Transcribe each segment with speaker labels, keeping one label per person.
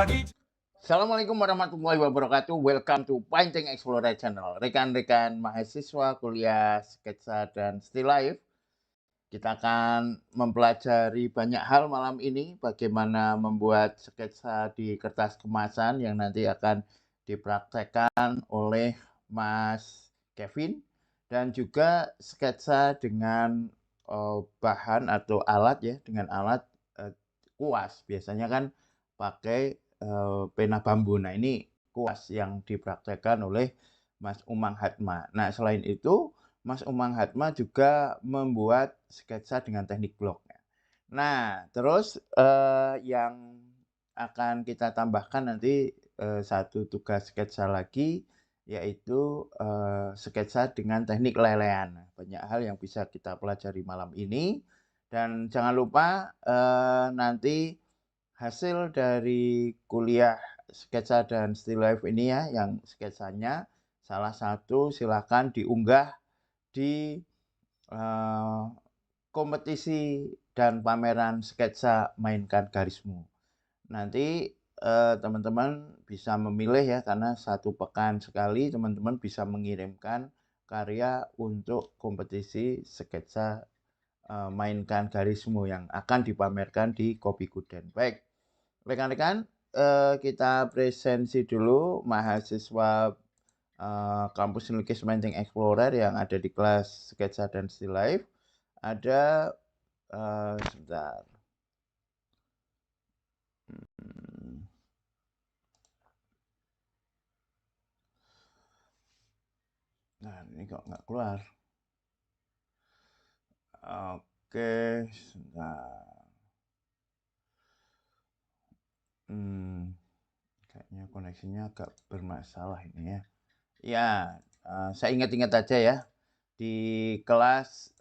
Speaker 1: Assalamualaikum warahmatullahi wabarakatuh. Welcome to Painting Explorer Channel. Rekan-rekan mahasiswa kuliah sketsa dan still life, kita akan mempelajari banyak hal malam ini. Bagaimana membuat sketsa di kertas kemasan yang nanti akan dipraktekkan oleh Mas Kevin. Dan juga sketsa dengan bahan atau alat ya, dengan alat kuas. Biasanya kan pakai pena bambu. Nah, ini kuas yang dipraktekkan oleh Mas Umang Hatma. Nah, selain itu, Mas Umang Hatma juga membuat sketsa dengan teknik blok. Nah, terus yang akan kita tambahkan nanti satu tugas sketsa lagi, yaitu sketsa dengan teknik lelean. Banyak hal yang bisa kita pelajari malam ini. Dan jangan lupa nanti hasil dari kuliah sketsa dan still life ini ya, yang sketsanya salah satu silakan diunggah di kompetisi dan pameran sketsa Mainkan Garismu. Nanti teman-teman bisa memilih ya, karena satu pekan sekali teman-teman bisa mengirimkan karya untuk kompetisi sketsa Mainkan Garismu yang akan dipamerkan di Kopi Guden. Baik, rekan-rekan, kita presensi dulu mahasiswa kampus Nukis Painting Explorer yang ada di kelas sketsa dan still life. Ada sebentar. Nah, ini kok nggak keluar. Oke, sebentar. Kayaknya koneksinya agak bermasalah ini ya. Ya, saya ingat-ingat aja ya. Di kelas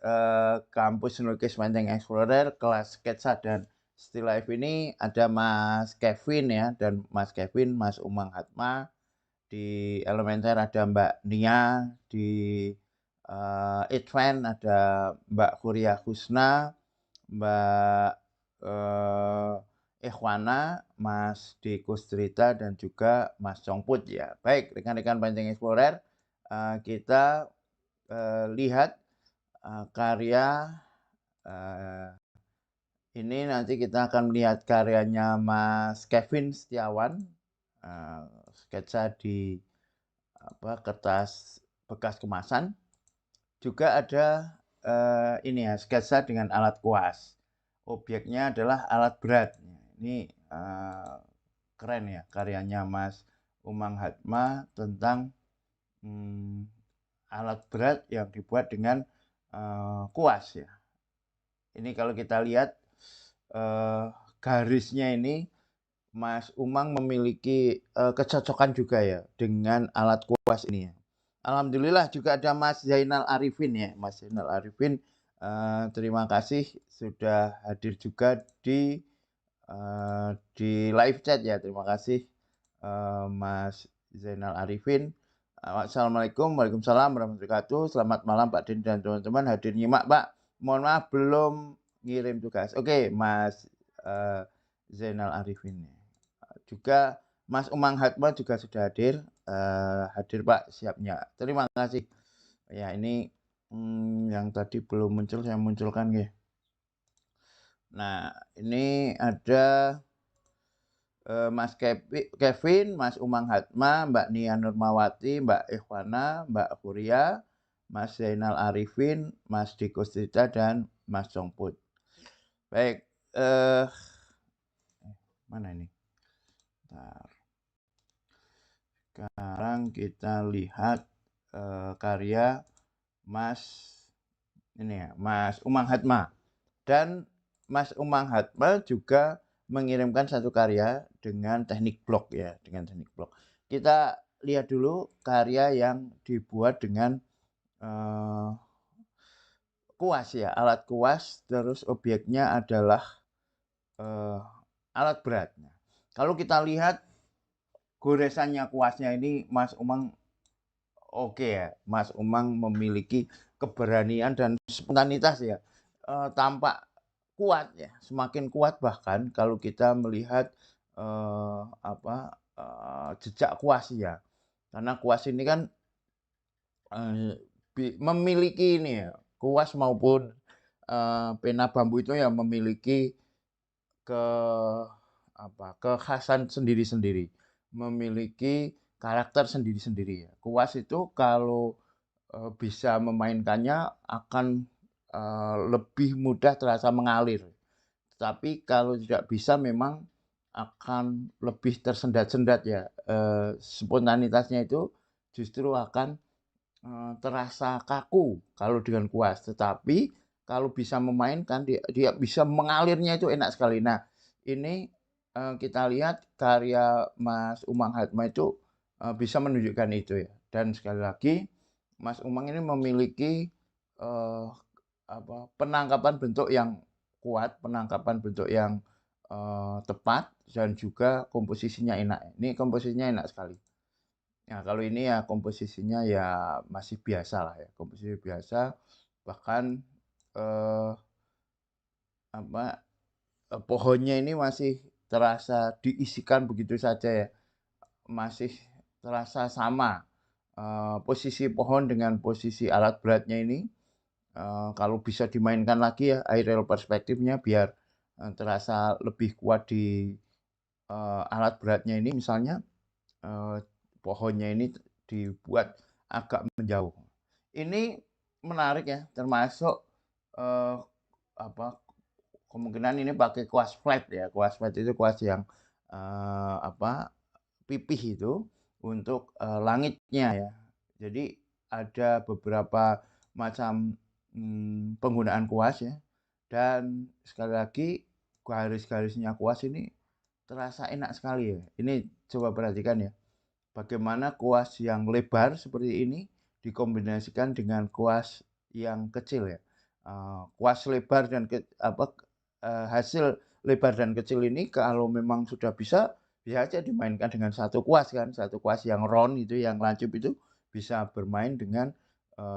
Speaker 1: kampus Nukis Painting Explorer, kelas sketsa dan still life ini ada Mas Kevin ya, dan Mas Kevin, Mas Umang Hatma. Di elementer ada Mbak Nia, di Advent ada Mbak Kuria Husna, Mbak Ikhwana, Mas Diko Strita, dan juga Mas Congput ya. Baik, rekan-rekan Painting Explorer, kita lihat karya ini. Nanti kita akan melihat karyanya Mas Kevin Setiawan, sketsa di kertas bekas kemasan. Juga ada ini ya, sketsa dengan alat kuas. Objeknya adalah alat berat. Ini keren ya karyanya Mas Umang Hatma tentang alat berat yang dibuat dengan kuas ya. Ini kalau kita lihat garisnya ini, Mas Umang memiliki kecocokan juga ya dengan alat kuas ini ya. Alhamdulillah juga ada Mas Zainal Arifin ya. Mas Zainal Arifin, terima kasih sudah hadir juga di live chat ya. Terima kasih Mas Zainal Arifin. Assalamualaikum, waalaikumsalam warahmatullahi wabarakatuh. Selamat malam Pak Din dan teman-teman hadir nyimak Pak. Mohon maaf belum ngirim tugas. Oke, Mas Zainal Arifin. Juga Mas Umang Hatma juga sudah hadir. Hadir Pak, siapnya. Terima kasih. Ya, ini yang tadi belum muncul, saya munculkan ya. Nah, ini ada Mas Kevin, Mas Umang Hatma, Mbak Nia Nurmawati, Mbak Ikhwana, Mbak Kuria, Mas Zainal Arifin, Mas Diko Strita, dan Mas Congput. Baik, mana ini? Bentar. Sekarang kita lihat karya Mas ini ya, Mas Umang Hatma. Dan Mas Umang Hatma juga mengirimkan satu karya dengan teknik blok ya, dengan teknik blok. Kita lihat dulu karya yang dibuat dengan kuas ya, alat kuas, terus objeknya adalah alat berat. Kalau kita lihat goresannya kuasnya ini, Mas Umang oke ya, Mas Umang memiliki keberanian dan spontanitas ya, tampak kuat ya, semakin kuat bahkan kalau kita melihat jejak kuas ya. Karena kuas ini kan memiliki ini ya, kuas maupun pena bambu itu ya memiliki ke kekhasan sendiri-sendiri, memiliki karakter sendiri-sendiri ya. Kuas itu kalau bisa memainkannya akan lebih mudah terasa mengalir. Tapi kalau tidak bisa memang akan lebih tersendat-sendat ya. Spontanitasnya itu justru akan terasa kaku kalau dengan kuas. Tetapi kalau bisa memainkan dia bisa mengalirnya itu enak sekali. Nah, ini kita lihat karya Mas Umang Hatma itu bisa menunjukkan itu ya. Dan sekali lagi Mas Umang ini memiliki eh, penangkapan bentuk yang kuat, penangkapan bentuk yang tepat dan juga komposisinya enak. Ini komposisinya enak sekali. Nah, kalau ini ya komposisinya ya masih biasa lah ya, komposisi biasa. Bahkan eh, apa pohonnya ini masih terasa diisikan begitu saja ya, masih terasa sama posisi pohon dengan posisi alat beratnya ini. Kalau bisa dimainkan lagi ya aerial perspektifnya biar terasa lebih kuat di alat beratnya ini misalnya pohonnya ini dibuat agak menjauh. Ini menarik ya, termasuk eh, apa kemungkinan ini pakai kuas flat ya. Kuas flat itu kuas yang pipih itu untuk langitnya ya. Jadi ada beberapa macam penggunaan kuas ya. Dan sekali lagi garis-garisnya kuas ini terasa enak sekali ya. Ini coba perhatikan ya. Bagaimana kuas yang lebar seperti ini dikombinasikan dengan kuas yang kecil ya. Kuas lebar dan hasil lebar dan kecil ini kalau memang sudah bisa aja dimainkan dengan satu kuas kan. Satu kuas yang round itu, yang lancip itu bisa bermain dengan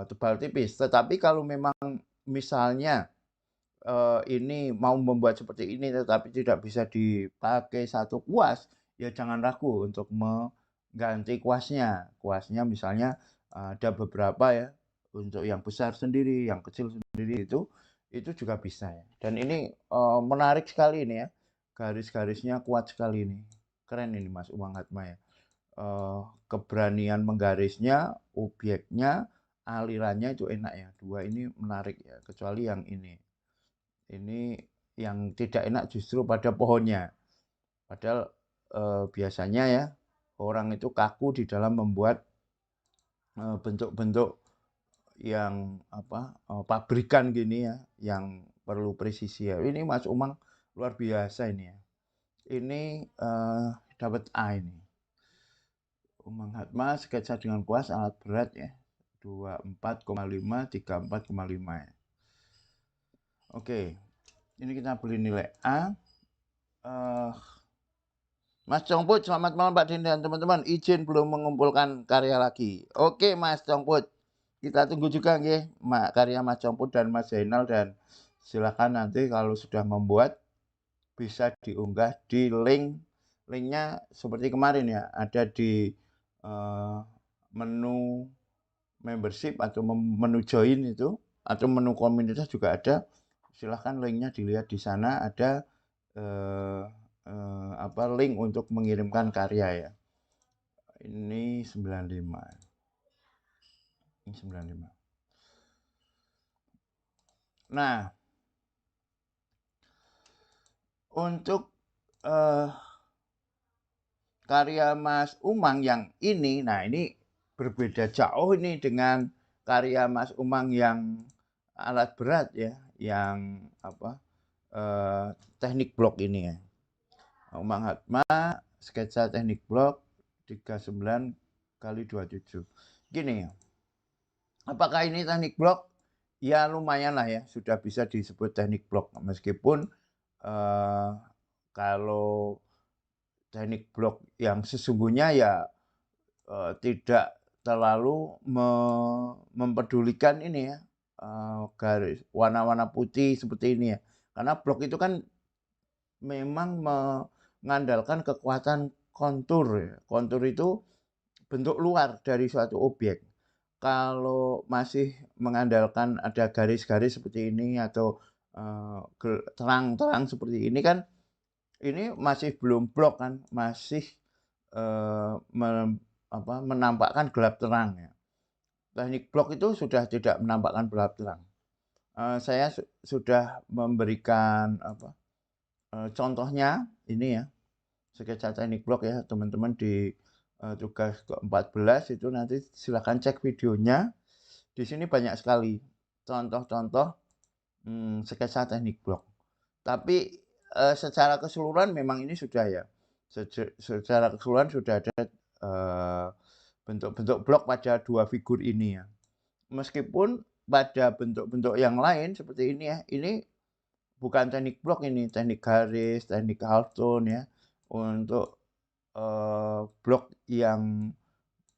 Speaker 1: tebal tipis. Tetapi kalau memang misalnya ini mau membuat seperti ini tetapi tidak bisa dipakai satu kuas, ya jangan ragu untuk mengganti kuasnya. Kuasnya misalnya ada beberapa ya, untuk yang besar sendiri, yang kecil sendiri itu juga bisa ya. Dan ini menarik sekali ini ya, garis-garisnya kuat sekali ini. Keren ini Mas Umang Hatma ya. Keberanian menggarisnya, objeknya, alirannya itu enak ya. Dua ini menarik ya, kecuali yang ini. Ini yang tidak enak justru pada pohonnya. Padahal biasanya ya orang itu kaku di dalam membuat bentuk-bentuk yang pabrikan gini ya, yang perlu presisi ya. Ini Mas Umang luar biasa ini ya. Ini dapat A ini. Umang Hatma sketsa dengan kuas alat berat ya. 24,5, 34,5 ya. Oke, ini kita beri nilai A. Mas Congput, selamat malam Pak Din dan teman-teman. Izin belum mengumpulkan karya lagi. Oke Mas Congput, kita tunggu juga nggih karya Mas Congput dan Mas Zainal, dan silakan nanti kalau sudah membuat bisa diunggah di linknya seperti kemarin ya, ada di menu membership atau menu join itu, atau menu komunitas juga ada. Silahkan linknya dilihat di sana, ada link untuk mengirimkan karya ya. Ini 95. Ini 95. Nah, untuk karya Mas Umang yang ini, nah ini berbeda jauh ini dengan karya Mas Umang yang alat berat ya, yang teknik blok ini ya. Umang Hatma sketsa teknik blok 39 kali 27. Gini ya. Apakah ini teknik blok? Ya lumayan lah ya, sudah bisa disebut teknik blok. Meskipun kalau teknik blok yang sesungguhnya ya tidak terlalu mempedulikan ini ya, garis warna-warna putih seperti ini ya. Karena blok itu kan memang mengandalkan kekuatan kontur ya. Kontur itu bentuk luar dari suatu objek. Kalau masih mengandalkan ada garis-garis seperti ini atau terang-terang seperti ini kan, ini masih belum blok kan, masih menampakkan gelap terang ya. Teknik blok itu sudah tidak menampakkan gelap terang. Saya sudah memberikan contohnya ini ya, sketsa teknik blok ya teman-teman di tugas ke-14 itu nanti silahkan cek videonya. Di sini banyak sekali contoh-contoh sketsa teknik blok. Tapi secara keseluruhan memang ini sudah ya. Secara keseluruhan sudah ada bentuk-bentuk blok pada dua figur ini ya. Meskipun pada bentuk-bentuk yang lain seperti ini ya, ini bukan teknik blok, ini teknik garis, teknik half tone ya. Untuk blok yang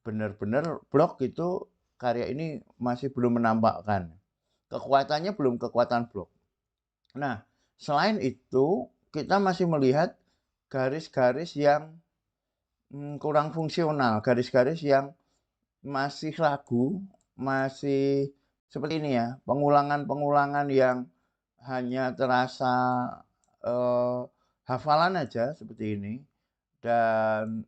Speaker 1: benar-benar blok itu karya ini masih belum menampakkan. Kekuatannya belum kekuatan blok. Nah, selain itu kita masih melihat garis-garis yang kurang fungsional, garis-garis yang masih ragu, masih seperti ini ya, pengulangan-pengulangan yang hanya terasa hafalan aja seperti ini. Dan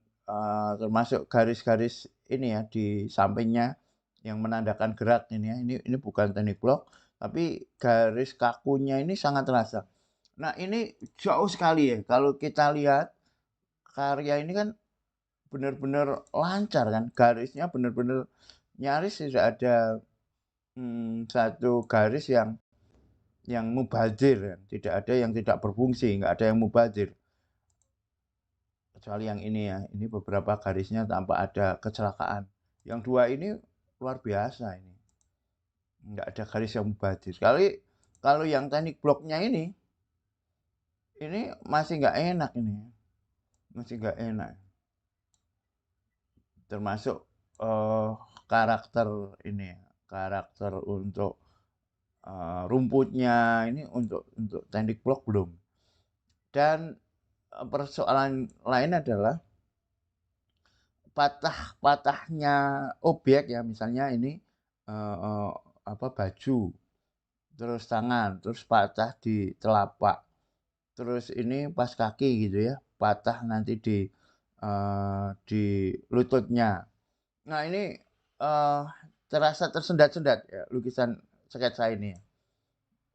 Speaker 1: termasuk garis-garis ini ya di sampingnya yang menandakan gerak ini ya, ini bukan teknik blok, tapi garis kakunya ini sangat terasa. Nah, ini jauh sekali ya kalau kita lihat karya ini kan benar-benar lancar kan, garisnya benar-benar nyaris tidak ada satu garis yang mubazir ya. Tidak ada yang tidak berfungsi, nggak ada yang mubazir. Kecuali yang ini ya, ini beberapa garisnya tanpa ada kecelakaan. Yang dua ini luar biasa ini. Nggak ada garis yang mubazir. Kalau yang teknik bloknya ini masih nggak enak ini. Masih nggak enak. Termasuk karakter ini, karakter untuk rumputnya ini untuk teknik blok belum. Dan persoalan lain adalah patahnya objek ya, misalnya ini baju, terus tangan, terus patah di telapak, terus ini pas kaki gitu ya, patah nanti di lututnya. Nah ini terasa tersendat-sendat ya lukisan sketsa ini.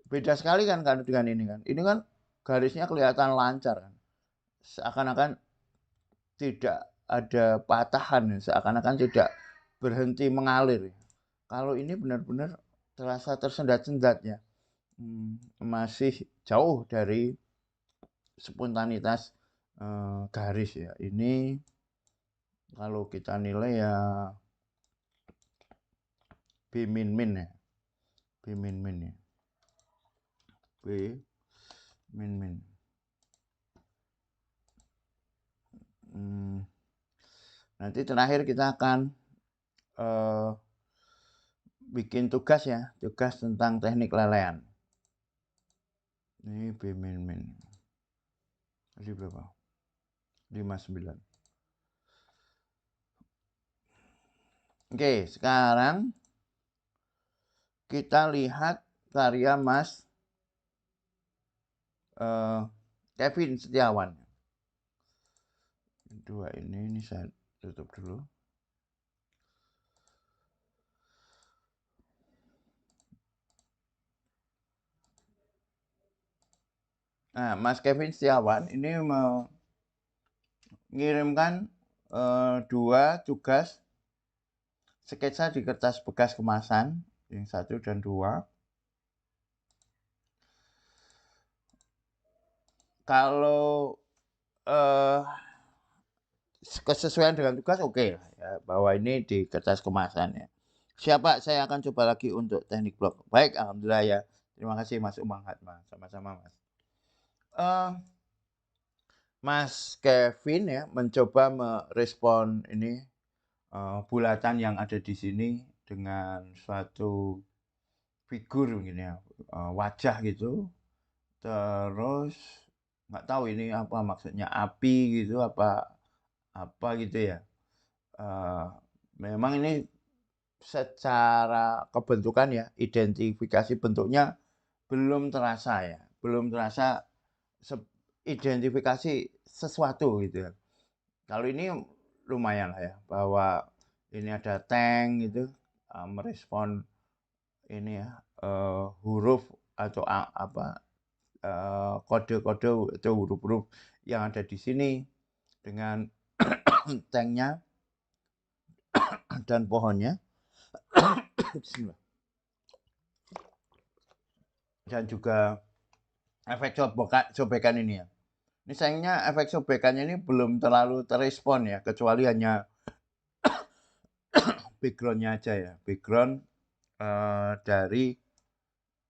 Speaker 1: Beda sekali kan dengan ini kan. Ini kan garisnya kelihatan lancar kan. Seakan-akan tidak ada patahan, seakan-akan tidak berhenti mengalir. Kalau ini benar-benar terasa tersendat-sendat ya. Masih jauh dari spontanitas garis ya. Ini kalau kita nilai ya B min ya. B min ya. B min. Nanti terakhir kita akan bikin tugas ya, tugas tentang teknik lelean. Ini B min. Tadi berapa? 59. Oke, sekarang kita lihat karya Mas Kevin Setiawan. Dua ini saya tutup dulu. Nah, Mas Kevin Setiawan ini mengirimkan dua tugas sketsa di kertas bekas kemasan, yang 1 dan 2. Kalau kesesuaian dengan tugas oke lah ya, bahwa ini di kertas kemasan ya. Siapa saya akan coba lagi untuk teknik blok. Baik, alhamdulillah ya. Terima kasih Mas Umang Hatma. Sama-sama Mas. Mas Kevin ya mencoba merespon ini bulatan yang ada di sini dengan suatu figur mungkin ya, wajah gitu. Terus nggak tahu ini apa maksudnya api gitu apa gitu ya. Eh, Memang ini secara kebentukan ya, identifikasi bentuknya belum terasa ya, belum terasa identifikasi sesuatu gitu ya. Kalau ini lumayan lah ya, bahwa ini ada tank gitu, merespon ini ya, huruf atau kode-kode atau huruf-huruf yang ada di sini dengan tanknya dan pohonnya. Dan juga efek sobekan ini ya. Ini sayangnya efek sobekannya ini belum terlalu terespon ya, kecuali hanya backgroundnya aja ya, background dari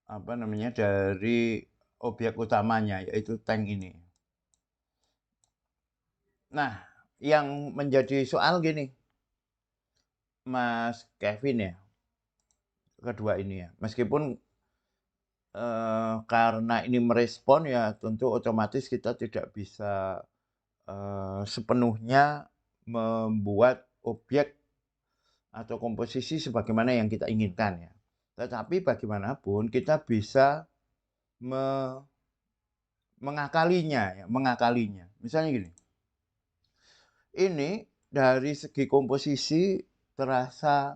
Speaker 1: apa namanya, dari objek utamanya yaitu tank ini. Nah, yang menjadi soal gini, Mas Kevin ya, kedua ini ya, meskipun karena ini merespon ya tentu otomatis kita tidak bisa sepenuhnya membuat objek atau komposisi sebagaimana yang kita inginkan ya. Tetapi bagaimanapun kita bisa mengakalinya ya, mengakalinya. Misalnya gini, ini dari segi komposisi terasa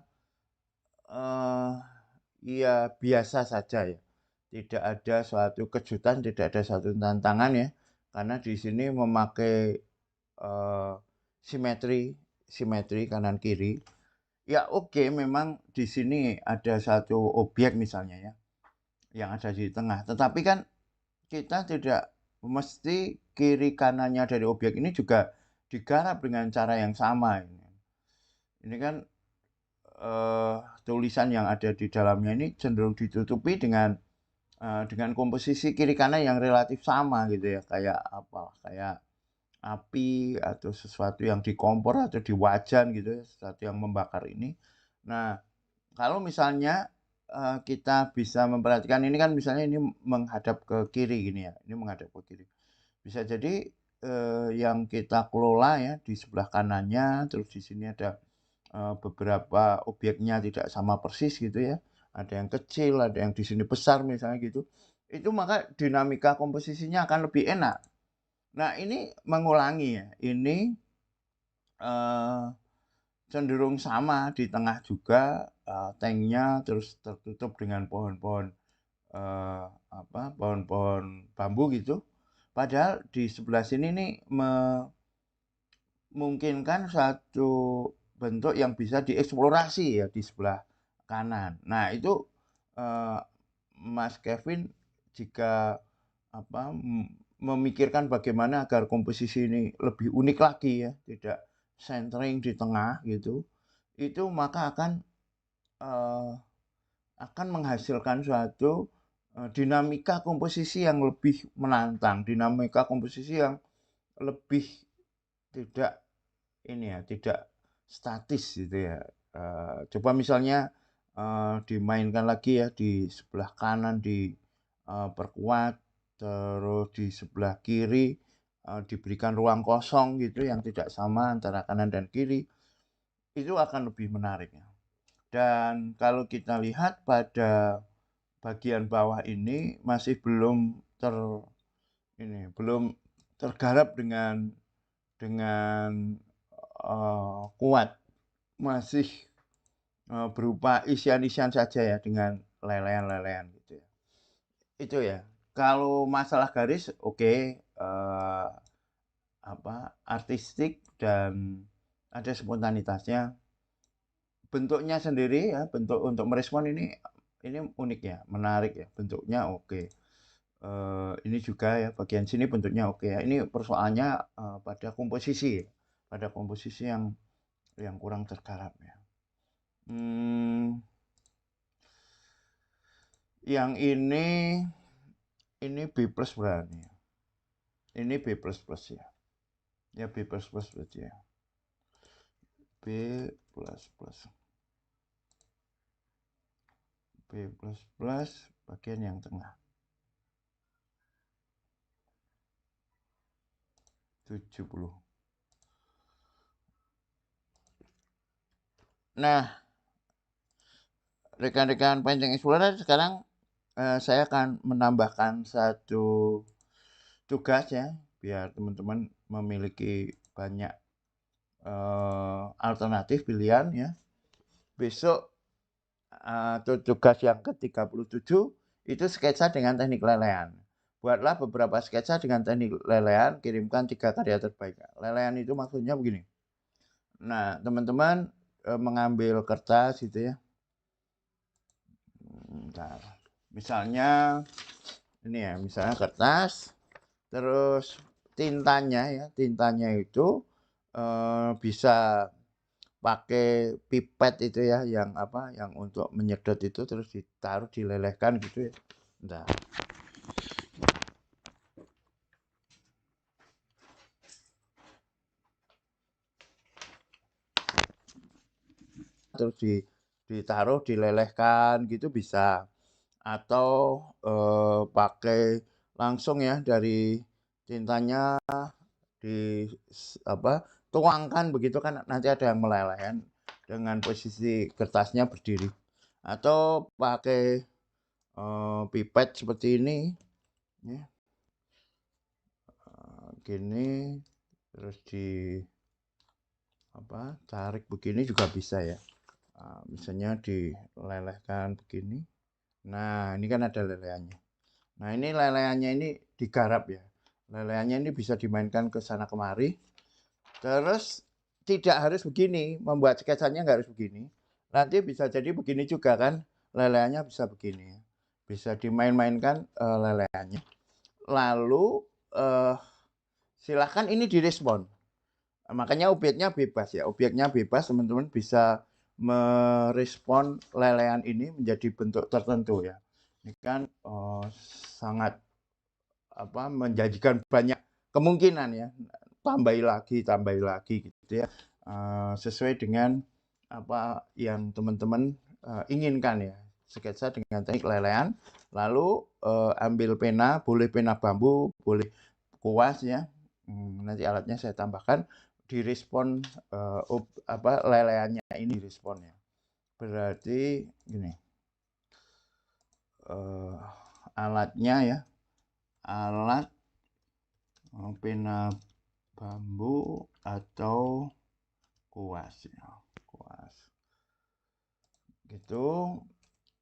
Speaker 1: ya biasa saja ya. Tidak ada suatu kejutan, tidak ada suatu tantangan ya. Karena di sini memakai simetri kanan kiri. Ya oke, memang di sini ada satu objek misalnya ya, yang ada di tengah. Tetapi kan kita tidak mesti kiri kanannya dari objek ini juga digarap dengan cara yang sama. Ini kan tulisan yang ada di dalamnya ini cenderung ditutupi dengan komposisi kiri kanan yang relatif sama gitu ya, kayak apa, kayak api atau sesuatu yang di kompor atau di wajan gitu ya, sesuatu yang membakar ini. Nah, kalau misalnya kita bisa memperhatikan ini kan, misalnya ini menghadap ke kiri gini ya, ini menghadap ke kiri. Bisa jadi yang kita kelola ya di sebelah kanannya, terus di sini ada beberapa objeknya tidak sama persis gitu ya. Ada yang kecil, ada yang di sini besar misalnya gitu. Itu maka dinamika komposisinya akan lebih enak. Nah, ini mengulangi ya. Ini cenderung sama di tengah juga, tanknya terus tertutup dengan pohon-pohon pohon-pohon bambu gitu. Padahal di sebelah sini nih memungkinkan satu bentuk yang bisa dieksplorasi ya di sebelah kanan. Nah, itu Mas Kevin jika memikirkan bagaimana agar komposisi ini lebih unik lagi ya, tidak centering di tengah gitu, itu maka akan menghasilkan suatu dinamika komposisi yang lebih menantang, dinamika komposisi yang lebih tidak tidak statis gitu ya. Coba misalnya dimainkan lagi ya di sebelah kanan diperkuat, terus di sebelah kiri diberikan ruang kosong gitu yang tidak sama antara kanan dan kiri, itu akan lebih menarik ya. Dan kalau kita lihat pada bagian bawah ini masih belum tergarap dengan kuat, masih berupa isian-isian saja ya, dengan lelehan-lelehan gitu ya. Itu ya. Kalau masalah garis oke, artistik dan ada spontanitasnya. Bentuknya sendiri ya, bentuk untuk merespon ini unik ya, menarik ya, bentuknya oke. Ini juga ya, bagian sini bentuknya oke ya. Ini persoalannya pada komposisi, yang kurang tergarap ya. Yang ini B plus berarti. Ini B plus plus ya. Ya B plus plus berarti ya. B plus plus. B plus plus bagian yang tengah. 70. Nah, rekan-rekan Painting Explorer, sekarang saya akan menambahkan satu tugas ya, biar teman-teman memiliki banyak alternatif pilihan ya. Besok tugas yang ke-37 itu sketsa dengan teknik lelehan. Buatlah beberapa sketsa dengan teknik lelehan, kirimkan 3 karya terbaik. Lelehan itu maksudnya begini. Nah, teman-teman mengambil kertas gitu ya. Bentar. Misalnya ini ya, misalnya kertas, terus tintanya itu bisa pakai pipet itu ya, yang untuk menyedot itu, terus ditaruh, dilelehkan gitu ya. Bentar. Terus ditaruh, dilelehkan gitu bisa. Atau pakai langsung ya, dari tintanya tuangkan begitu kan, nanti ada yang meleleh kan, dengan posisi kertasnya berdiri. Atau pakai pipet seperti ini ya. Gini, terus tarik begini juga bisa ya. Misalnya dilelehkan begini. Nah, ini kan ada lelehannya. Nah, ini lelehannya ini digarap ya. Lelehannya ini bisa dimainkan ke sana kemari. Terus tidak harus begini, membuat sketsanya nggak harus begini. Nanti bisa jadi begini juga kan, lelehannya bisa begini. Bisa dimain-mainkan lelehannya. Lalu silahkan ini direspon. Makanya obyeknya bebas ya. Obyeknya bebas, teman-teman bisa merespon lelehan ini menjadi bentuk tertentu ya. Ini kan sangat menjanjikan banyak kemungkinan ya. Tambahi lagi gitu ya. Sesuai dengan apa yang teman-teman inginkan ya. Sketsa dengan teknik lelehan. Lalu ambil pena, boleh pena bambu, boleh kuas ya. Nanti alatnya saya tambahkan, direspon lelehannya ini responnya. Berarti gini, alatnya ya, alat pena bambu atau kuas ya, kuas gitu.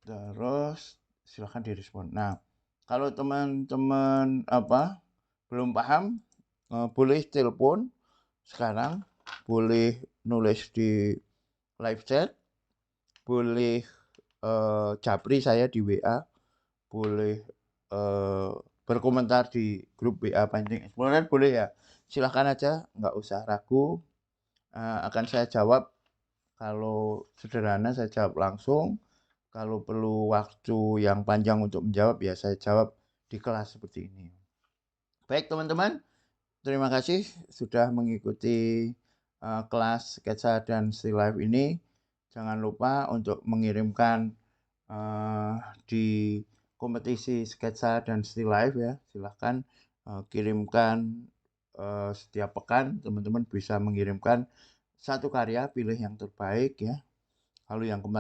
Speaker 1: Terus silahkan direspon. Nah, kalau teman-teman belum paham, boleh telepon sekarang, boleh nulis di live chat, boleh japri saya di WA, boleh berkomentar di grup WA Painting Explorer, boleh ya. Silahkan aja, nggak usah ragu. Akan saya jawab. Kalau sederhana saya jawab langsung. Kalau perlu waktu yang panjang untuk menjawab, ya saya jawab di kelas seperti ini. Baik teman-teman, terima kasih sudah mengikuti kelas sketsa dan still life ini. Jangan lupa untuk mengirimkan di kompetisi sketsa dan still life ya. Silahkan kirimkan setiap pekan, teman-teman bisa mengirimkan satu karya, pilih yang terbaik ya. Lalu yang kemarin